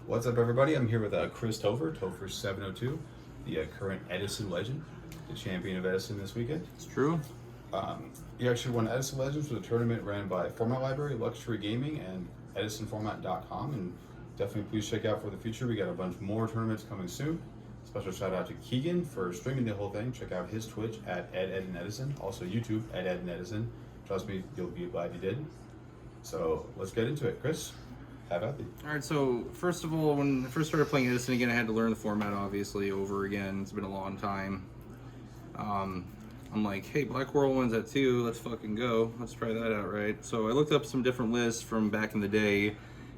What's up, everybody? I'm here with ChrisTopher, Topher702, the current Edison legend, the champion of Edison this weekend. It's true. He actually won Edison Legends for the tournament ran by Format Library, Luxury Gaming, and EdisonFormat.com. And definitely please check out for the future. We got a bunch more tournaments coming soon. Special shout out to Keegan for streaming the whole thing. Check out his Twitch at EdEdinEdison. Also YouTube at EdEdinEdison. Trust me, you'll be glad you did. So let's get into it. Chris, have at it. All right, so first of all, when I first started playing Edison again, I had to learn the format, obviously, over again. It's been a long time. I'm like, hey, Black Whirlwind's at 2, let's fucking go. Let's try that out, right? So I looked up some different lists from back in the day,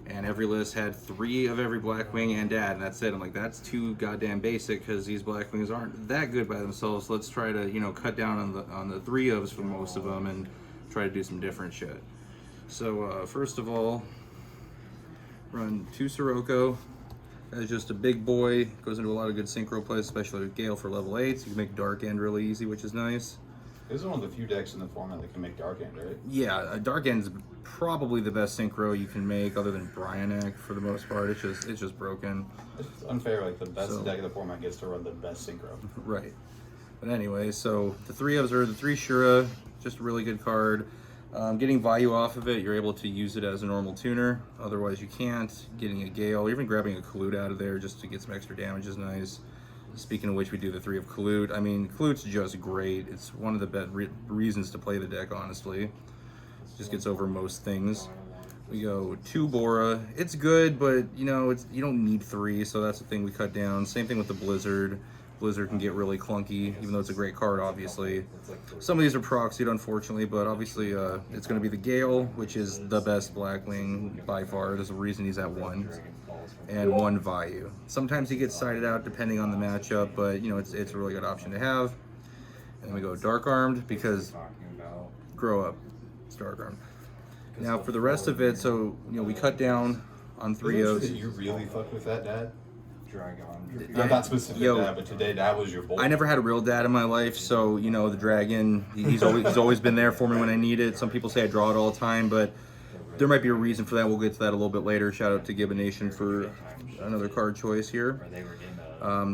and every list had 3 of every BlackWing and Dad, and that's it. I'm like, that's too goddamn basic, because these BlackWings aren't that good by themselves. So let's try to, cut down on the 3 ofs for most of them, and try to do some different shit. So first of all, run 2 Sirocco. That's just a big boy. Goes into a lot of good synchro plays, especially with Gale for level 8. So you can make Dark End really easy, which is nice. This is one of the few decks in the format that can make Dark End, right? Yeah, Dark End's probably the best synchro you can make, other than Bryanek for the most part. It's just broken. It's unfair, like the best deck of the format gets to run the best synchro. Right. But anyway, so the 3 ofs are the 3 Shura, just a really good card. Getting value off of it, you're able to use it as a normal tuner. Otherwise, you can't. Getting a Gale, even grabbing a Colute out of there just to get some extra damage is nice. Speaking of which, we do the 3 of Colute. I mean, Colute's just great. It's one of the best reasons to play the deck, honestly. Just gets over most things. We go 2 Bora. It's good, but you don't need 3, so that's the thing we cut down. Same thing with the Blizzard. Blizzard can get really clunky, even though it's a great card, obviously. Some of these are proxied, unfortunately, but obviously it's going to be the Gale, which is the best Blackwing by far. There's a reason he's at 1. And 1 value. Sometimes he gets sided out depending on the matchup, but it's a really good option to have. And then we go Dark Armed, because grow up. It's Dark Armed. Now for the rest of it, so we cut down on 3 ofs. You really fuck with that, Dad? I'm not specific Dad, but today Dad was your boy. I never had a real dad in my life, so the dragon, he's always been there for me when I need it. Some people say I draw it all the time, but there might be a reason for that. We'll get to that a little bit later. Shout out to Gibbonation for another card choice here.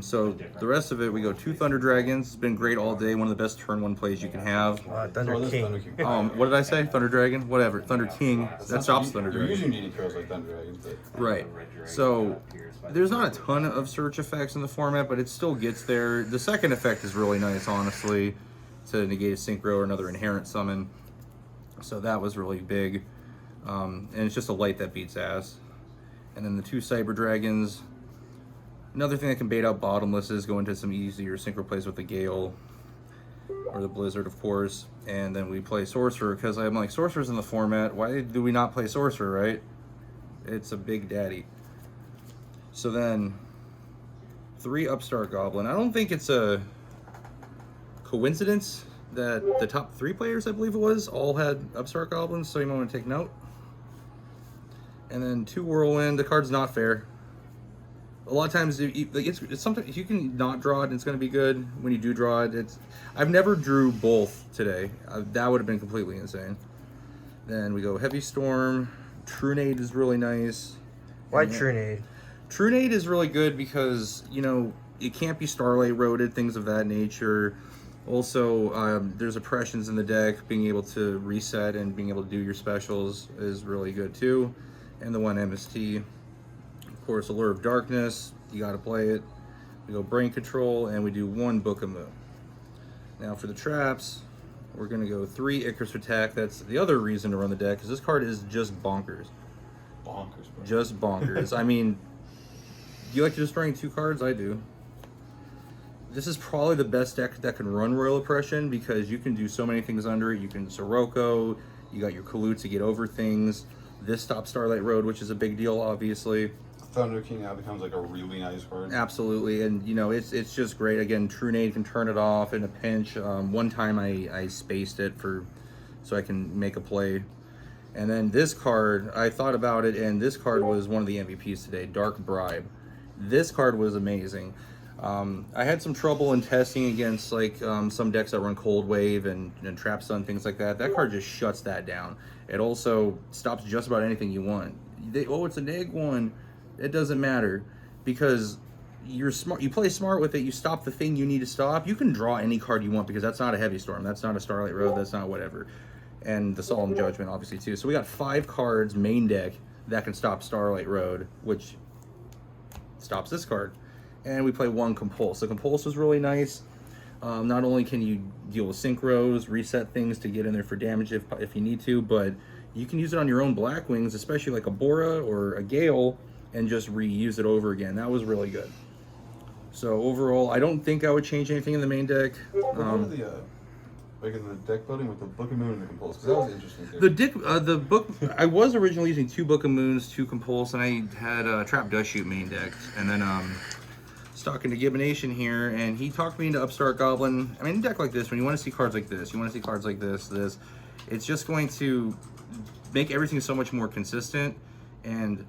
So the rest of it, we go 2 Thunder Dragons. It's been great all day. One of the best turn 1 plays you can have. Thunder King. What did I say? Thunder Dragon? Whatever. Thunder King. That stops Thunder Dragon. You usually need heroes like Thunder Dragons, but... Right. So there's not a ton of search effects in the format, but it still gets there. The second effect is really nice, honestly, to negate a synchro or another inherent summon. So that was really big. And it's just a light that beats ass. And then the 2 Cyber Dragons. Another thing that can bait out bottomless is go into some easier synchro plays with the Gale or the Blizzard, of course. And then we play Sorcerer, because I'm like, Sorcerer's in the format. Why do we not play Sorcerer, right? It's a big daddy. So then 3 Upstart Goblin. I don't think it's a coincidence that the top 3 players, I believe it was, all had Upstart Goblins, so you might want to take note. And then 2 Whirlwind. The card's not fair. A lot of times, it's sometimes you can not draw it and it's going to be good. When you do draw it, I've never drew both today. That would have been completely insane. Then we go Heavy Storm. Trunade is really nice. Why Trunade? Trunade is really good because, it can't be Starlight Roaded, things of that nature. Also, there's oppressions in the deck. Being able to reset and being able to do your specials is really good too. And the 1 MST. Of course, Allure of Darkness, you gotta play it. We go Brain Control, and we do 1 Book of Moon. Now for the traps, we're gonna go 3 Icarus Attack. That's the other reason to run the deck, because this card is just bonkers. Bonkers, bro. Just bonkers. I mean, do you like destroying 2 cards? I do. This is probably the best deck that can run Royal Oppression, because you can do so many things under it. You can Sirocco, you got your Colute to get over things. This stops Starlight Road, which is a big deal, obviously. Thunder King now becomes like a really nice card. Absolutely, and it's just great. Again, Trunade can turn it off in a pinch. One time I spaced it so I can make a play. And then this card, I thought about it, and this card was one of the MVPs today, Dark Bribe. This card was amazing. I had some trouble in testing against some decks that run Cold Wave and Trap Stun, things like that. That card just shuts that down. It also stops just about anything you want. It's a neg 1. It doesn't matter because you're smart. You play smart with it. You stop the thing you need to stop. You can draw any card you want because that's not a Heavy Storm. That's not a Starlight Road. That's not whatever. And the Solemn Judgment, obviously, too. So we got 5 cards, main deck, that can stop Starlight Road, which stops this card. And we play 1 Compulse. The Compulse is really nice. Not only can you deal with synchros, reset things to get in there for damage if you need to, but you can use it on your own BlackWings, especially like a Bora or a Gale, and just reuse it over again. That was really good. So overall, I don't think I would change anything in the main deck. Like in the deck building with the Book of Moon and the Compulse, because that was interesting too. The book, I was originally using 2 Book of Moons, 2 Compulse, and I had Trap Dust Shoot main deck, and then was talking to Gibbonation here, and he talked me into Upstart Goblin. I mean, in a deck like this, when you want to see cards like this, you want to see cards like this, it's just going to make everything so much more consistent, and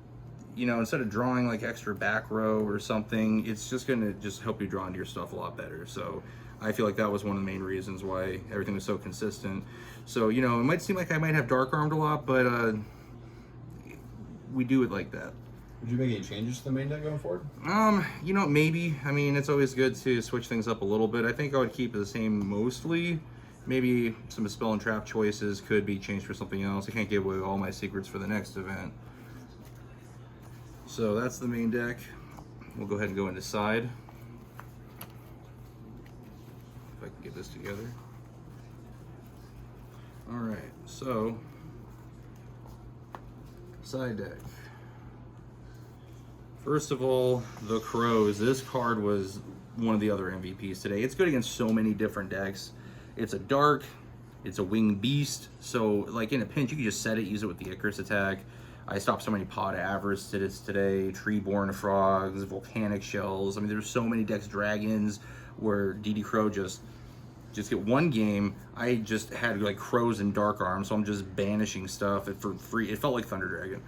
you know, instead of drawing like extra back row or something, it's just going to just help you draw into your stuff a lot better. So I feel like that was one of the main reasons why everything was so consistent. So, you know, it might seem like I might have dark armed a lot, but we do it like that. Would you make any changes to the main deck going forward? You know, maybe. I mean, it's always good to switch things up a little bit. I think I would keep it the same mostly. Maybe some spell and trap choices could be changed for something else. I can't give away all my secrets for the next event. So that's the main deck. We'll go ahead and go into side. If I can get this together. All right, so side deck. First of all, the Crows. This card was one of the other MVPs today. It's good against so many different decks. It's a dark, it's a winged beast, so like in a pinch, you can just set it, use it with the Icarus attack. I stopped so many Pod Avarice today, Treeborn Frogs, Volcanic Shells. I mean, there's so many decks, Dragons, where DD Crow just get one game. I just had like Crows and Dark Arms, so I'm just banishing stuff for free. It felt like Thunder Dragon.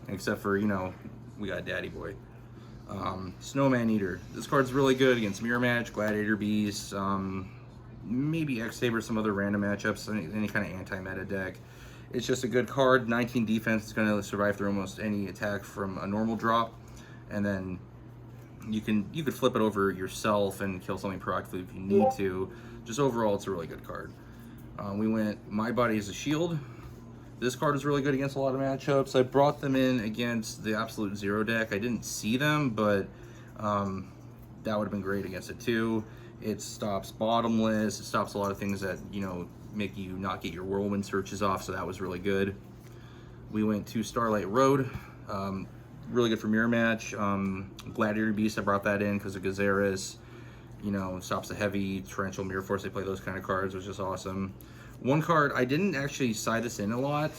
Except for, you know, we got Daddy Boy. Snowman Eater. This card's really good against Mirror Match, Gladiator Beast, maybe X-Saber, some other random matchups, any kind of anti-meta deck. It's just a good card. 19 defense. It's going to survive through almost any attack from a normal drop, and then you could flip it over yourself and kill something proactively if you need to. Just overall, it's a really good card. We went My Body is a Shield. This card is really good against a lot of matchups. I brought them in against the Absolute Zero deck. I didn't see them, but that would have been great against it too. It stops Bottomless. It stops a lot of things that, you know, make you not get your Whirlwind searches off, so that was really good. We went to Starlight Road. Really good for Mirror Match. Gladiator Beast, I brought that in because of Gazeris. You know, stops the heavy Torrential Mirror Force. They play those kind of cards, which is awesome. One card, I didn't actually side this in a lot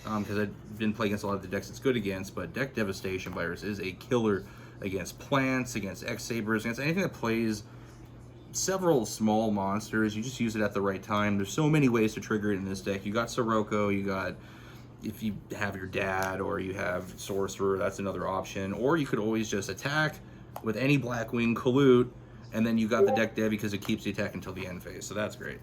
because I didn't play against a lot of the decks it's good against, but Deck Devastation Virus is a killer against plants, against X-Sabers, against anything that plays several small monsters. You just use it at the right time. There's so many ways to trigger it in this deck. You got Sirocco, you got, if you have your dad or you have Sorcerer, that's another option. Or you could always just attack with any BlackWing Colute, and then you got the deck dev because it keeps the attack until the end phase, so that's great.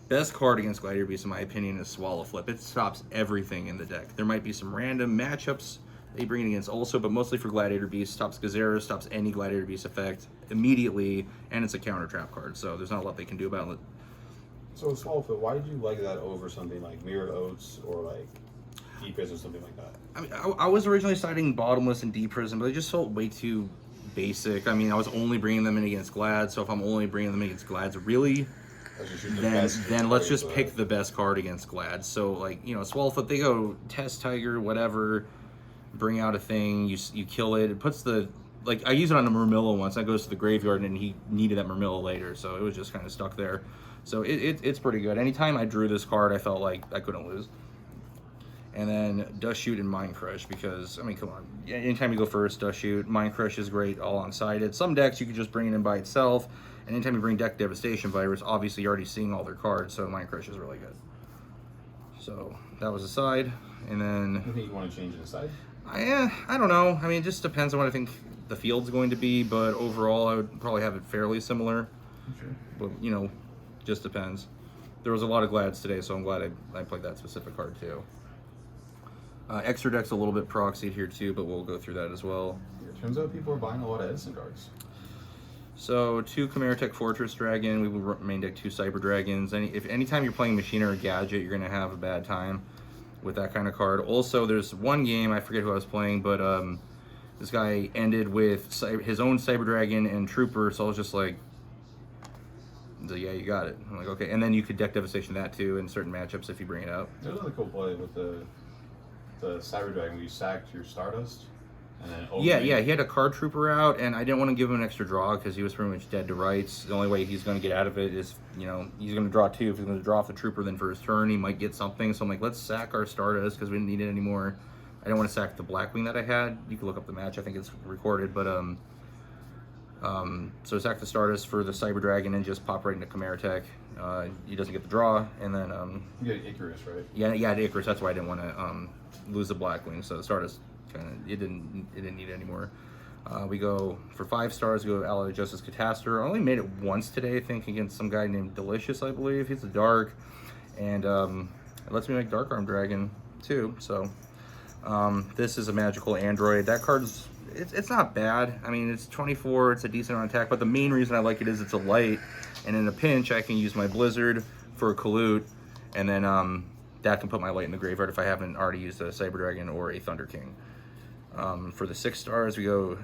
Best card against Gladiator Beast, in my opinion, is Swallow Flip. It stops everything in the deck. There might be some random matchups they bring it against also, but mostly for Gladiator Beast. Stops Gazeris, stops any Gladiator Beast effect immediately, and it's a counter trap card, so there's not a lot they can do about it. So Swallow Flip, why did you like that over something like Mirrored Oats or like Deep Prison or something like that? I mean, I was originally citing Bottomless and Deep Prison, but they just felt way too basic. I mean, I was only bringing them in against Glad, so if I'm only bringing them against Glads, really, then let's just pick the best card against Glad. So, like, you know, Swallow Flip, they go Test Tiger, whatever, bring out a thing, you kill it. It puts the, like, I used it on a Murmillo once. That goes to the graveyard, and he needed that Murmillo later, so it was just kind of stuck there. So it's pretty good. Anytime I drew this card, I felt like I couldn't lose. And then Dust Shoot and Mind Crush, because, I mean, come on. Anytime you go first, Dust Shoot, Mind Crush is great all on-sided. Some decks you could just bring it in by itself, and anytime you bring Deck Devastation Virus, obviously you're already seeing all their cards, so Mind Crush is really good. So that was a side, and then... You think you want to change it aside? I don't know. I mean, it just depends on what I think the field's going to be, but overall I would probably have it fairly similar. Sure. But, you know, just depends. There was a lot of Glads today, so I'm glad I played that specific card too. Extra deck's a little bit proxied here too, but we'll go through that as well. It turns out people are buying a lot of Edison cards. So 2 Chimera Fortress Dragon, we will main deck 2 Cyber Dragons. Anytime you're playing Machine or a Gadget, you're gonna have a bad time with that kind of card. Also, there's one game, I forget who I was playing, but this guy ended with his own Cyber Dragon and Trooper, so I was just like, yeah, you got it. I'm like, okay. And then you could deck Devastation that too in certain matchups if you bring it out. There's another cool play with the Cyber Dragon where you sacked your Stardust. And then yeah, he had a card Trooper out, and I didn't want to give him an extra draw because he was pretty much dead to rights. The only way he's going to get out of it is, you know, he's going to draw 2. If he's going to draw off the Trooper, then for his turn, he might get something. So I'm like, let's sack our Stardust because we didn't need it anymore. I didn't want to sack the BlackWing that I had. You can look up the match. I think it's recorded. But, so sack the Stardust for the Cyber Dragon and just pop right into Chimera Tech. He doesn't get the draw. And then... you get Icarus, right? Yeah, the Icarus. That's why I didn't want to lose the BlackWing. So the Stardust... it didn't need it anymore. We go for 5 stars. We go Allied Justice Catastor. I only made it once today, I think, against some guy named Delicious, I believe. He's a dark, and it lets me make Dark Arm Dragon too. So this is a magical android. That card's it's not bad. I mean, it's 24. It's a decent on attack, but the main reason I like it is it's a light, and in a pinch, I can use my Blizzard for a Kalut, and then that can put my light in the graveyard if I haven't already used a Cyber Dragon or a Thunder King. For the 6 stars, we go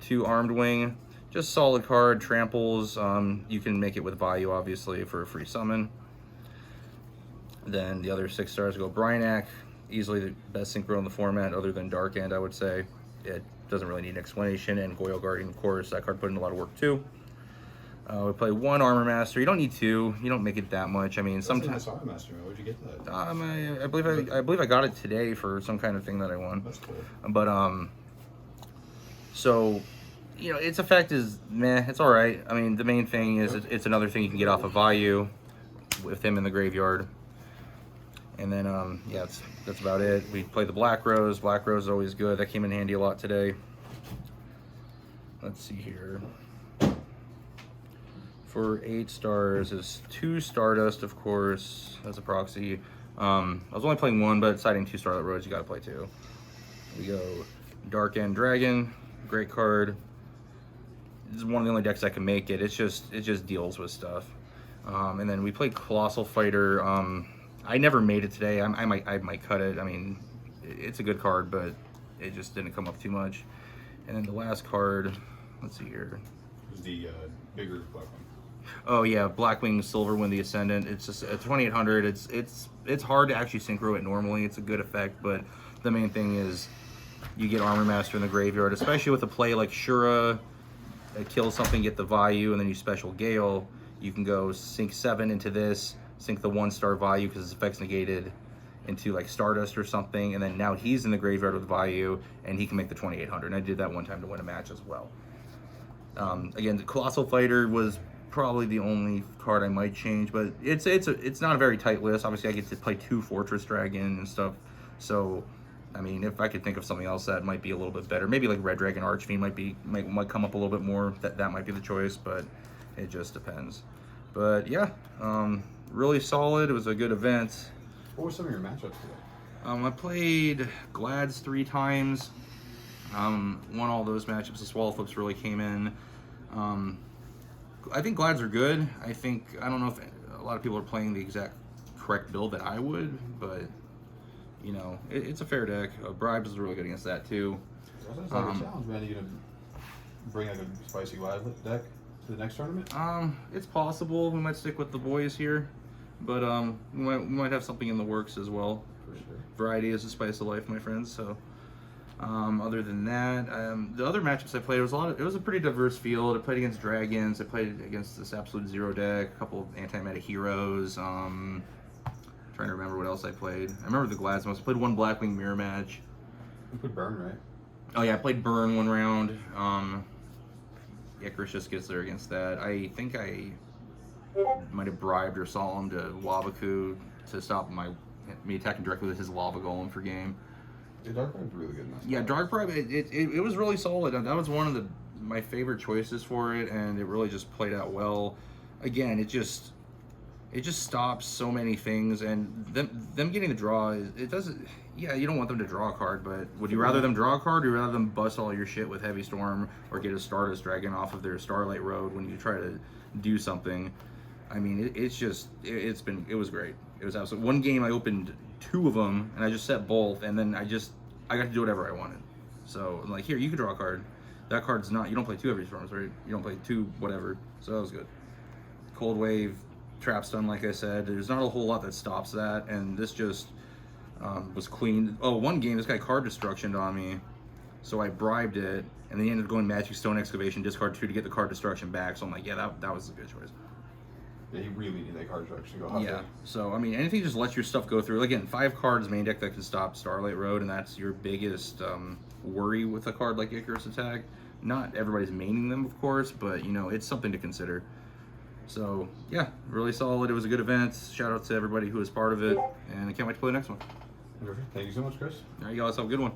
2 Armed Wing, just solid card, tramples. You can make it with value, obviously, for a free summon. Then the other 6 stars go Brinac, easily the best synchro in the format, other than Dark End, I would say. It doesn't really need an explanation. And Goyle Guardian, of course, that card put in a lot of work too. We play 1 Armor Master. You don't need 2. You don't make it that much. I mean, sometimes. Armor Master, man. Where'd you get that? I believe I got it today for some kind of thing that I won. That's cool. But so, you know, its effect is meh. It's all right. I mean, the main thing is it's another thing you can get off of value with him in the graveyard. And then yeah, that's about it. We play the Black Rose. Black Rose is always good. That came in handy a lot today. Let's see here. For 8 stars is 2 Stardust, of course, as a proxy. I was only playing 1, but citing 2 Starlight Roads, you gotta play 2. We go Dark End Dragon, great card. This is one of the only decks that can make it. It just deals with stuff. And then we played Colossal Fighter. I never made it today. I might cut it. I mean, it's a good card, but it just didn't come up too much. And then the last card, let's see here. It was the bigger black one. Oh yeah, BlackWing Silverwind the Ascendant. It's just at 2800. It's hard to actually synchro it normally. It's a good effect, but the main thing is you get Armor Master in the graveyard, especially with a play like Shura that kills something, get the value, and then you special Gale. You can go sink 7 into this, sink the 1-star value because its effect's negated into like Stardust or something, and then now he's in the graveyard with value, and he can make the 2800. And I did that one time to win a match as well. Again, the Colossal Fighter was probably the only card I might change, but it's not a very tight list. Obviously, I get to play 2 Fortress Dragon and stuff, so I mean, if I could think of something else that might be a little bit better, maybe like Red Dragon Archfiend might come up a little bit more. That might be the choice, but it just depends. But yeah, really solid. It was a good event. What were some of your matchups today? I played Glads 3 times. Won all those matchups. The Swallow Flips really came in. I think Glads are good. I don't know if a lot of people are playing the exact correct build that I would, but you know, it's a fair deck. Bribe is really good against that too. That's like a challenge, man. Are you gonna bring like a spicy live deck to the next tournament? It's possible. We might stick with the boys here, but we might have something in the works as well. For sure. Variety is the spice of life, my friends. So. Other than that, the other matchups I played, it was a pretty diverse field. I played against Dragons, I played against this Absolute Zero deck, a couple of anti-meta heroes, trying to remember what else I played. I remember the Glads most. I played 1 BlackWing mirror match. You put Burn, right? Oh yeah, I played Burn 1 round. Icarus just gets there against that. I think I might have bribed or solemned a Lava Coup to stop me attacking directly with his Lava Golem for game. Yeah, Dark Bribe's really good. Yeah, Dark Bribe, it was really solid. That was one of my favorite choices for it, and it really just played out well. Again, it just stops so many things, and them getting the draw, it doesn't. Yeah, you don't want them to draw a card, but would you rather them draw a card, or would you rather them bust all your shit with Heavy Storm, or get a Stardust Dragon off of their Starlight Road when you try to do something? I mean, it was great. It was absolutely. One game I opened 2 of them, and I just set both, and then I got to do whatever I wanted. So I'm like, here, you can draw a card. That card's not. You don't play 2 Heavy Storms, right? You don't play 2 whatever. So that was good. Cold Wave, Trap Stun, like I said. There's not a whole lot that stops that, and this just was clean. Oh, one game, this guy card destructioned on me, so I bribed it, and then he ended up going Magic Stone Excavation, discard 2 to get the card destruction back. So I'm like, yeah, that was a good choice. Yeah, he really needed that card destruction to go. Yeah. So I mean, anything just lets your stuff go through. Again, 5 cards main deck that can stop Starlight Road, and that's your biggest worry with a card like Icarus Attack. Not everybody's maining them, of course, but you know, it's something to consider. So yeah, really solid. It was a good event. Shout out to everybody who was part of it, and I can't wait to play the next one. Thank you so much, Chris. All right, you guys have a good one.